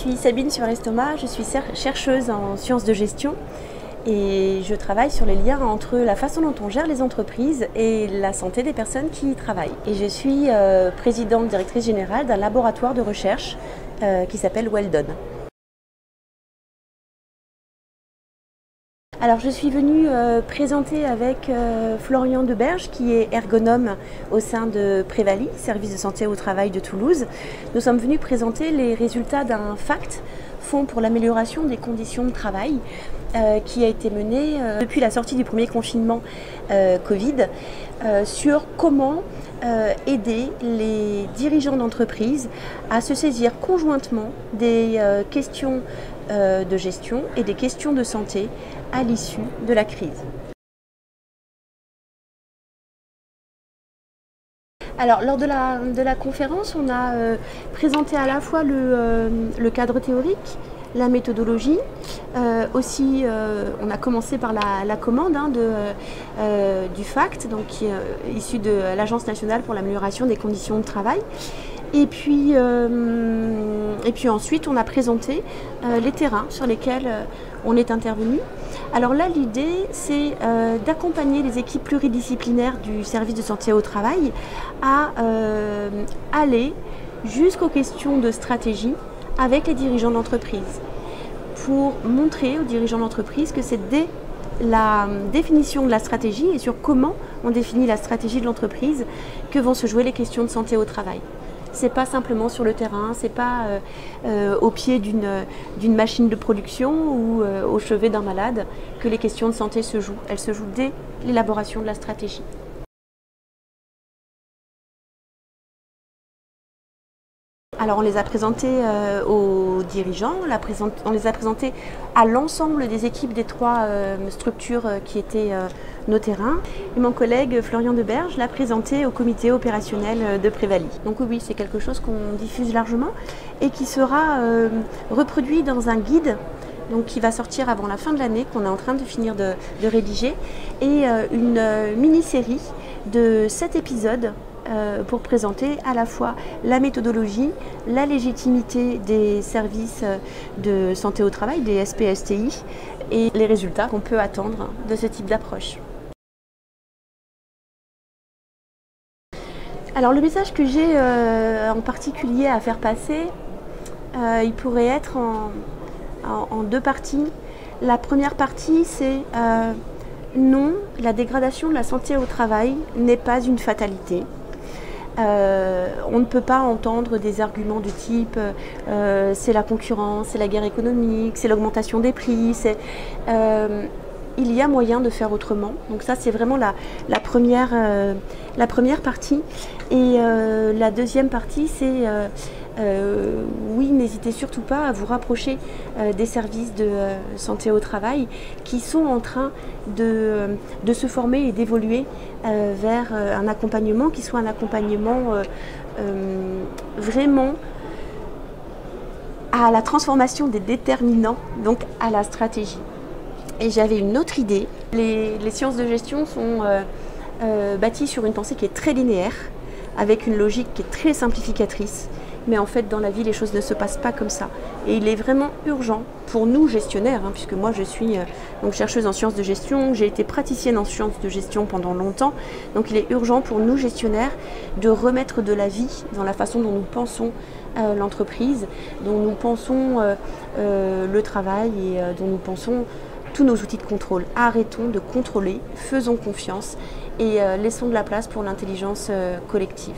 Je suis Sabine Suarez-Thomas, je suis chercheuse en sciences de gestion et je travaille sur les liens entre la façon dont on gère les entreprises et la santé des personnes qui y travaillent. Et je suis présidente directrice générale d'un laboratoire de recherche qui s'appelle Weldon. Alors je suis venue présenter avec Florian Deberge qui est ergonome au sein de Prévalie, service de santé au travail de Toulouse. Nous sommes venus présenter les résultats d'un FACT, Fonds pour l'amélioration des conditions de travail, qui a été mené depuis la sortie du premier confinement Covid sur comment aider les dirigeants d'entreprise à se saisir conjointement des questions de gestion et des questions de santé à l'issue de la crise. Alors, lors de la conférence, on a présenté à la fois le cadre théorique, la méthodologie. Aussi, on a commencé par la commande du FACT, donc, qui est issu de l'Agence nationale pour l'amélioration des conditions de travail. Et puis ensuite, on a présenté les terrains sur lesquels on est intervenu. Alors là, l'idée, c'est d'accompagner les équipes pluridisciplinaires du service de santé au travail à aller jusqu'aux questions de stratégie avec les dirigeants d'entreprise pour montrer aux dirigeants d'entreprise que c'est dès la définition de la stratégie et sur comment on définit la stratégie de l'entreprise que vont se jouer les questions de santé au travail. C'est pas simplement sur le terrain, c'est pas au pied d'une machine de production ou au chevet d'un malade que les questions de santé se jouent. Elles se jouent dès l'élaboration de la stratégie. Alors on les a présentés aux dirigeants, on les a présentés à l'ensemble des équipes des trois structures qui étaient nos terrains. Et mon collègue Florian Deberge l'a présenté au comité opérationnel de Prévalie. Donc oui, c'est quelque chose qu'on diffuse largement et qui sera reproduit dans un guide donc, qui va sortir avant la fin de l'année, qu'on est en train de finir de rédiger, et une mini-série de 7 épisodes pour présenter à la fois la méthodologie, la légitimité des services de santé au travail, des SPSTI, et les résultats qu'on peut attendre de ce type d'approche. Alors le message que j'ai en particulier à faire passer, il pourrait être en deux parties. La première partie, c'est non, la dégradation de la santé au travail n'est pas une fatalité. On ne peut pas entendre des arguments du type c'est la concurrence, c'est la guerre économique, c'est l'augmentation des prix. Il y a moyen de faire autrement. Donc ça, c'est vraiment la première partie. Et la deuxième partie, c'est oui, n'hésitez surtout pas à vous rapprocher des services de santé au travail qui sont en train de se former et d'évoluer vers un accompagnement qui soit un accompagnement vraiment à la transformation des déterminants, donc à la stratégie. Et j'avais une autre idée. Les sciences de gestion sont bâties sur une pensée qui est très linéaire, avec une logique qui est très simplificatrice. Mais en fait, dans la vie, les choses ne se passent pas comme ça. Et il est vraiment urgent pour nous, gestionnaires, puisque moi, je suis donc chercheuse en sciences de gestion, j'ai été praticienne en sciences de gestion pendant longtemps. Donc, il est urgent pour nous, gestionnaires, de remettre de la vie dans la façon dont nous pensons l'entreprise, dont nous pensons le travail et dont nous pensons tous nos outils de contrôle. Arrêtons de contrôler, faisons confiance et laissons de la place pour l'intelligence collective.